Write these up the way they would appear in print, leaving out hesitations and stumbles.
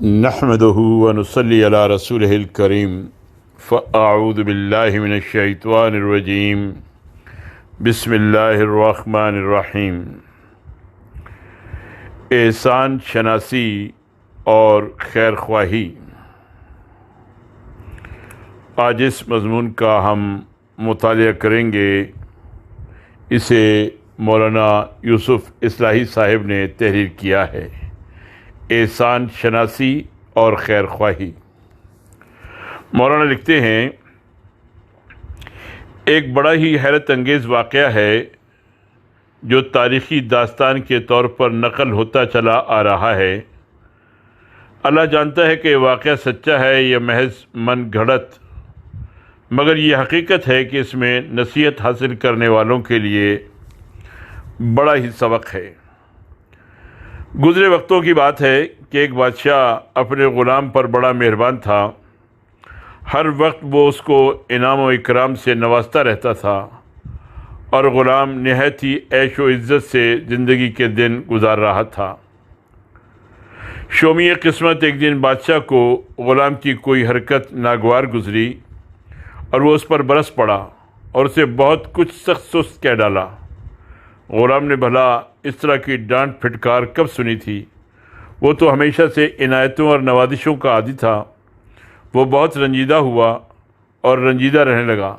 نحمده ونصلي على رسوله الكريم فأعوذ بالله من الشيطان الرجيم بسم اللہ الرحمن الرحیم۔ احسان شناسی اور خیر خواہی، آج اس مضمون کا ہم مطالعہ کریں گے۔ اسے مولانا یوسف اصلاحی صاحب نے تحریر کیا ہے۔ احسان شناسی اور خیر خواہی۔ مولانا لکھتے ہیں، ایک بڑا ہی حیرت انگیز واقعہ ہے جو تاریخی داستان کے طور پر نقل ہوتا چلا آ رہا ہے۔ اللہ جانتا ہے کہ یہ واقعہ سچا ہے یا محض من گھڑت، مگر یہ حقیقت ہے کہ اس میں نصیحت حاصل کرنے والوں کے لیے بڑا ہی سبق ہے۔ گزرے وقتوں کی بات ہے کہ ایک بادشاہ اپنے غلام پر بڑا مہربان تھا۔ ہر وقت وہ اس کو انعام و اکرام سے نوازتا رہتا تھا اور غلام نہایت ہی عیش و عزت سے زندگی کے دن گزار رہا تھا۔ شومی قسمت ایک دن بادشاہ کو غلام کی کوئی حرکت ناگوار گزری اور وہ اس پر برس پڑا اور اسے بہت کچھ سخت سست کہہ ڈالا۔ غلام نے بھلا اس طرح کی ڈانٹ پھٹکار کب سنی تھی؟ وہ تو ہمیشہ سے عنایتوں اور نوازشوں کا عادی تھا۔ وہ بہت رنجیدہ ہوا اور رنجیدہ رہنے لگا۔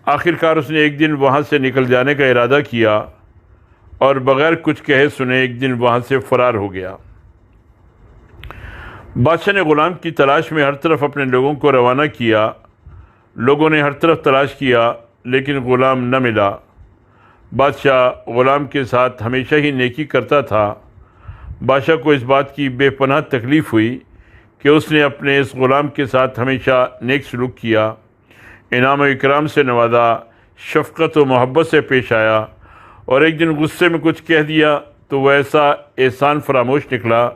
آخرکار اس نے ایک دن وہاں سے نکل جانے کا ارادہ کیا اور بغیر کچھ کہے سنے ایک دن وہاں سے فرار ہو گیا۔ بادشاہ نے غلام کی تلاش میں ہر طرف اپنے لوگوں کو روانہ کیا۔ لوگوں نے ہر طرف تلاش کیا لیکن غلام نہ ملا۔ بادشاہ غلام کے ساتھ ہمیشہ ہی نیکی کرتا تھا۔ بادشاہ کو اس بات کی بے پناہ تکلیف ہوئی کہ اس نے اپنے اس غلام کے ساتھ ہمیشہ نیک سلوک کیا، انعام و اکرام سے نوازا، شفقت و محبت سے پیش آیا، اور ایک دن غصے میں کچھ کہہ دیا تو وہ ایسا احسان فراموش نکلا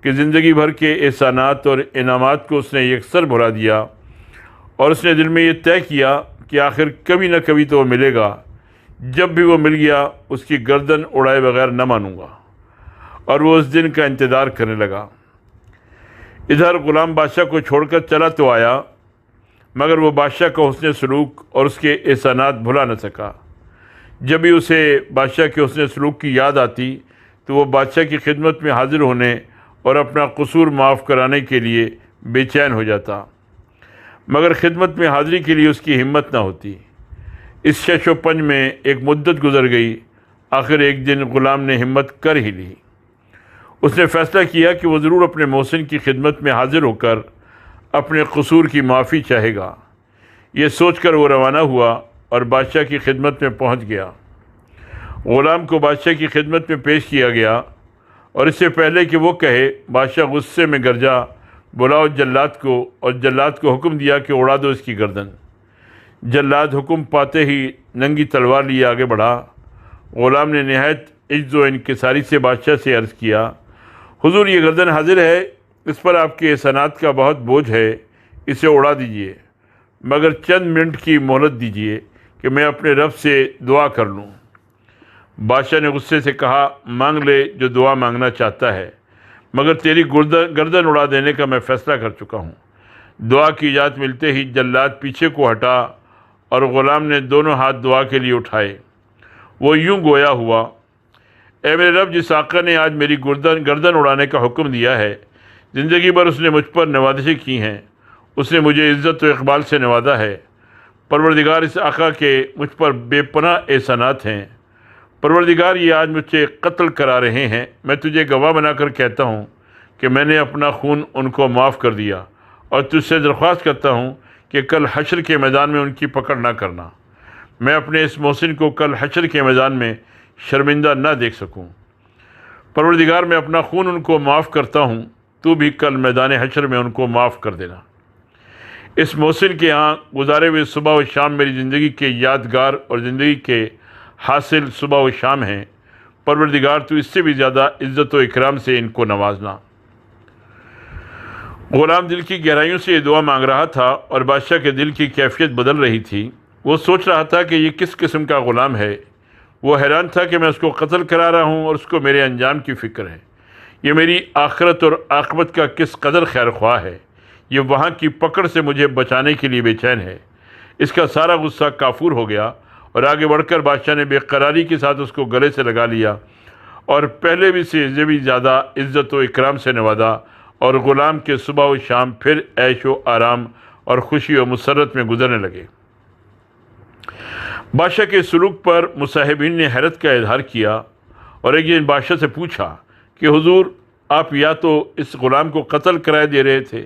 کہ زندگی بھر کے احسانات اور انعامات کو اس نے یکسر بھلا دیا، اور اس نے دل میں یہ طے کیا کہ آخر کبھی نہ کبھی تو وہ ملے گا۔ جب بھی وہ مل گیا اس کی گردن اڑائے بغیر نہ مانوں گا، اور وہ اس دن کا انتظار کرنے لگا۔ ادھر غلام بادشاہ کو چھوڑ کر چلا تو آیا، مگر وہ بادشاہ کا حسن سلوک اور اس کے احسانات بھلا نہ سکا۔ جب بھی اسے بادشاہ کے حسن سلوک کی یاد آتی تو وہ بادشاہ کی خدمت میں حاضر ہونے اور اپنا قصور معاف کرانے کے لیے بے چین ہو جاتا، مگر خدمت میں حاضری کے لیے اس کی ہمت نہ ہوتی۔ اس شش و پنج میں ایک مدت گزر گئی۔ آخر ایک دن غلام نے ہمت کر ہی لی۔ اس نے فیصلہ کیا کہ وہ ضرور اپنے محسن کی خدمت میں حاضر ہو کر اپنے قصور کی معافی چاہے گا۔ یہ سوچ کر وہ روانہ ہوا اور بادشاہ کی خدمت میں پہنچ گیا۔ غلام کو بادشاہ کی خدمت میں پیش کیا گیا، اور اس سے پہلے کہ وہ کہے، بادشاہ غصے میں گرجا، بلاؤ جلاد کو، اور جلاد کو حکم دیا کہ اڑا دو اس کی گردن۔ جلاد حکم پاتے ہی ننگی تلوار لیے آگے بڑھا۔ غلام نے نہایت عجز و انکساری سے بادشاہ سے عرض کیا، حضور یہ گردن حاضر ہے، اس پر آپ کے احسانات کا بہت بوجھ ہے، اسے اڑا دیجئے، مگر چند منٹ کی مہلت دیجئے کہ میں اپنے رب سے دعا کر لوں۔ بادشاہ نے غصے سے کہا، مانگ لے جو دعا مانگنا چاہتا ہے، مگر تیری گردن اڑا دینے کا میں فیصلہ کر چکا ہوں۔ دعا کی اجازت ملتے ہی جلاد پیچھے کو ہٹا اور غلام نے دونوں ہاتھ دعا کے لیے اٹھائے۔ وہ یوں گویا ہوا، اے میرے رب، جس آقا نے آج میری گردن اڑانے کا حکم دیا ہے، زندگی بھر اس نے مجھ پر نوازشیں کی ہیں، اس نے مجھے عزت و اقبال سے نوازا ہے۔ پروردگار، اس آقا کے مجھ پر بے پناہ احسانات ہیں۔ پروردگار، یہ آج مجھ سے قتل کرا رہے ہیں، میں تجھے گواہ بنا کر کہتا ہوں کہ میں نے اپنا خون ان کو معاف کر دیا، اور تجھ سے درخواست کرتا ہوں کہ کل حشر کے میدان میں ان کی پکڑ نہ کرنا۔ میں اپنے اس محسن کو کل حشر کے میدان میں شرمندہ نہ دیکھ سکوں۔ پروردگار، میں اپنا خون ان کو معاف کرتا ہوں، تو بھی کل میدان حشر میں ان کو معاف کر دینا۔ اس محسن کے ہاں گزارے ہوئے صبح و شام میری زندگی کے یادگار اور زندگی کے حاصل صبح و شام ہیں۔ پروردگار، تو اس سے بھی زیادہ عزت و اکرام سے ان کو نوازنا۔ غلام دل کی گہرائیوں سے یہ دعا مانگ رہا تھا اور بادشاہ کے دل کی کیفیت بدل رہی تھی۔ وہ سوچ رہا تھا کہ یہ کس قسم کا غلام ہے۔ وہ حیران تھا کہ میں اس کو قتل کرا رہا ہوں اور اس کو میرے انجام کی فکر ہے۔ یہ میری آخرت اور عاقبت کا کس قدر خیر خواہ ہے، یہ وہاں کی پکڑ سے مجھے بچانے کے لیے بے چین ہے۔ اس کا سارا غصہ کافور ہو گیا اور آگے بڑھ کر بادشاہ نے بے قراری کے ساتھ اس کو گلے سے لگا لیا اور پہلے بھی سے بھی زیادہ عزت و اکرام سے نوازا، اور غلام کے صبح و شام پھر عیش و آرام اور خوشی و مسرت میں گزرنے لگے۔ بادشاہ کے سلوک پر مصاحبین نے حیرت کا اظہار کیا اور ایک دن بادشاہ سے پوچھا کہ حضور، آپ یا تو اس غلام کو قتل کرائے دے رہے تھے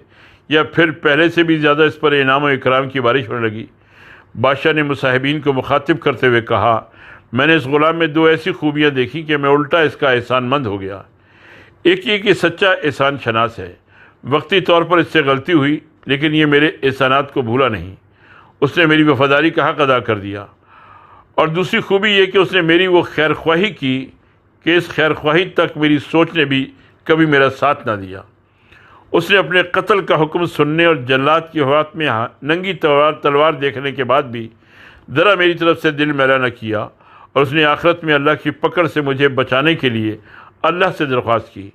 یا پھر پہلے سے بھی زیادہ اس پر انعام و اکرام کی بارش ہونے لگی۔ بادشاہ نے مصاحبین کو مخاطب کرتے ہوئے کہا، میں نے اس غلام میں دو ایسی خوبیاں دیکھی کہ میں الٹا اس کا احسان مند ہو گیا۔ ایک یہ کہ سچا احسان شناس ہے، وقتی طور پر اس سے غلطی ہوئی لیکن یہ میرے احسانات کو بھولا نہیں، اس نے میری وفاداری کا حق ادا کر دیا۔ اور دوسری خوبی یہ کہ اس نے میری وہ خیر خواہی کی کہ اس خیر خواہی تک میری سوچ نے بھی کبھی میرا ساتھ نہ دیا۔ اس نے اپنے قتل کا حکم سننے اور جلاد کے ہاتھ میں ننگی تلوار دیکھنے کے بعد بھی ذرا میری طرف سے دل میلا نہ کیا، اور اس نے آخرت میں اللہ کی پکڑ سے مجھے بچانے کے لیے اللہ سے درخواست کی۔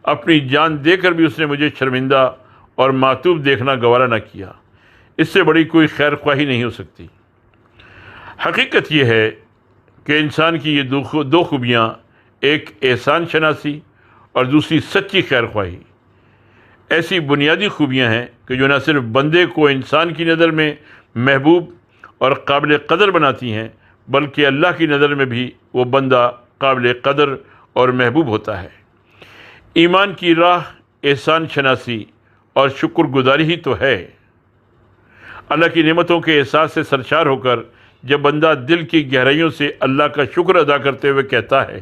اپنی جان دے کر بھی اس نے مجھے شرمندہ اور معتوب دیکھنا گوارا نہ کیا۔ اس سے بڑی کوئی خیر خواہی نہیں ہو سکتی۔ حقیقت یہ ہے کہ انسان کی یہ دو خوبیاں، ایک احسان شناسی اور دوسری سچی خیر خواہی، ایسی بنیادی خوبیاں ہیں کہ جو نہ صرف بندے کو انسان کی نظر میں محبوب اور قابل قدر بناتی ہیں بلکہ اللہ کی نظر میں بھی وہ بندہ قابل قدر اور محبوب ہوتا ہے۔ ایمان کی راہ احسان شناسی اور شکر گزاری ہی تو ہے۔ اللہ کی نعمتوں کے احساس سے سرشار ہو کر جب بندہ دل کی گہرائیوں سے اللہ کا شکر ادا کرتے ہوئے کہتا ہے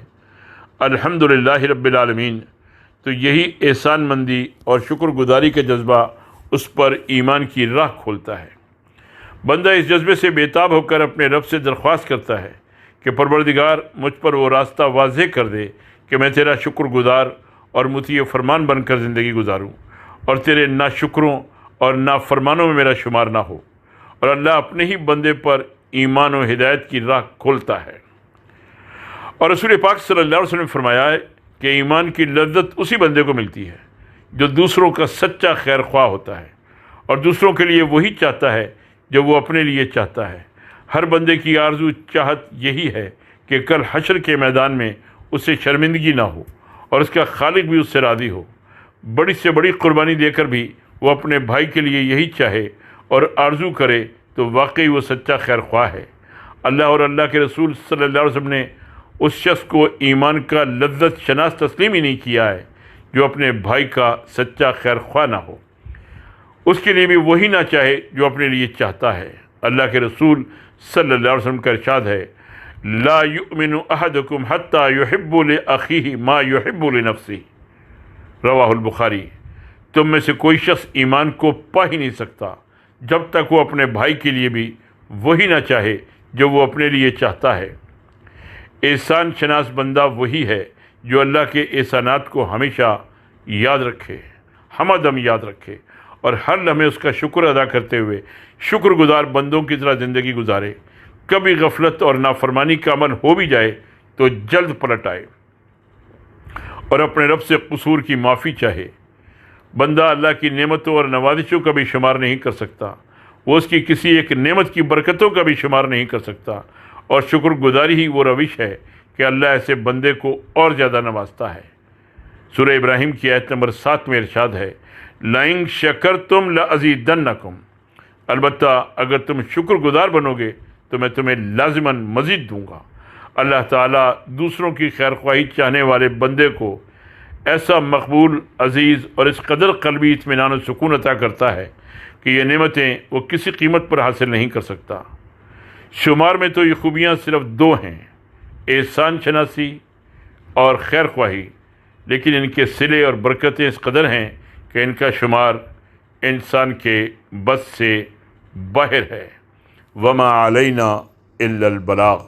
الحمدللہ رب العالمین، تو یہی احسان مندی اور شکر گزاری کا جذبہ اس پر ایمان کی راہ کھولتا ہے۔ بندہ اس جذبے سے بےتاب ہو کر اپنے رب سے درخواست کرتا ہے کہ پروردگار، مجھ پر وہ راستہ واضح کر دے کہ میں تیرا شکر گزار اور مطیع فرمان بن کر زندگی گزاروں اور تیرے ناشکروں اور نافرمانوں میں میرا شمار نہ ہو۔ اور اللہ اپنے ہی بندے پر ایمان و ہدایت کی راہ کھولتا ہے۔ اور رسول پاک صلی اللہ علیہ وسلم نے فرمایا ہے کہ ایمان کی لذت اسی بندے کو ملتی ہے جو دوسروں کا سچا خیر خواہ ہوتا ہے اور دوسروں کے لیے وہی چاہتا ہے جو وہ اپنے لیے چاہتا ہے۔ ہر بندے کی آرزو چاہت یہی ہے کہ کل حشر کے میدان میں اسے شرمندگی نہ ہو اور اس کا خالق بھی اس سے راضی ہو۔ بڑی سے بڑی قربانی دے کر بھی وہ اپنے بھائی کے لیے یہی چاہے اور آرزو کرے تو واقعی وہ سچا خیر خواہ ہے۔ اللہ اور اللہ کے رسول صلی اللہ علیہ وسلم نے اس شخص کو ایمان کا لذت شناس تسلیم ہی نہیں کیا ہے جو اپنے بھائی کا سچا خیر خواہ نہ ہو، اس کے لیے بھی وہی نہ چاہے جو اپنے لیے چاہتا ہے۔ اللہ کے رسول صلی اللہ علیہ وسلم کا ارشاد ہے، لا یؤمن احدکم حتی یحب لاخیہ ما یحب لنفسہ، رواہ البخاری۔ تم میں سے کوئی شخص ایمان کو پا ہی نہیں سکتا جب تک وہ اپنے بھائی کے لیے بھی وہی نہ چاہے جو وہ اپنے لیے چاہتا ہے۔ احسان شناس بندہ وہی ہے جو اللہ کے احسانات کو ہمیشہ یاد رکھے، ہمہ دم یاد رکھے اور ہر لمحے اس کا شکر ادا کرتے ہوئے شکر گزار بندوں کی طرح زندگی گزارے۔ کبھی غفلت اور نافرمانی کا عمل ہو بھی جائے تو جلد پلٹ آئے اور اپنے رب سے قصور کی معافی چاہے۔ بندہ اللہ کی نعمتوں اور نوازشوں کا بھی شمار نہیں کر سکتا، وہ اس کی کسی ایک نعمت کی برکتوں کا بھی شمار نہیں کر سکتا، اور شکر گزاری ہی وہ روش ہے کہ اللہ ایسے بندے کو اور زیادہ نوازتا ہے۔ سورہ ابراہیم کی آیت نمبر 7 میں ارشاد ہے، لَإِن شَكَرْتُمْ لَأَزِيدَنَّكُمْ، البتہ اگر تم شکر گزار بنو گے تو میں تمہیں لازماً مزید دوں گا۔ اللہ تعالیٰ دوسروں کی خیر خواہی چاہنے والے بندے کو ایسا مقبول، عزیز اور اس قدر قلبی اطمینان و سکون عطا کرتا ہے کہ یہ نعمتیں وہ کسی قیمت پر حاصل نہیں کر سکتا۔ شمار میں تو یہ خوبیاں صرف دو ہیں، احسان شناسی اور خیر خواہی، لیکن ان کے صلے اور برکتیں اس قدر ہیں کہ ان کا شمار انسان کے بس سے باہر ہے۔ وما علینا الا البلاغ۔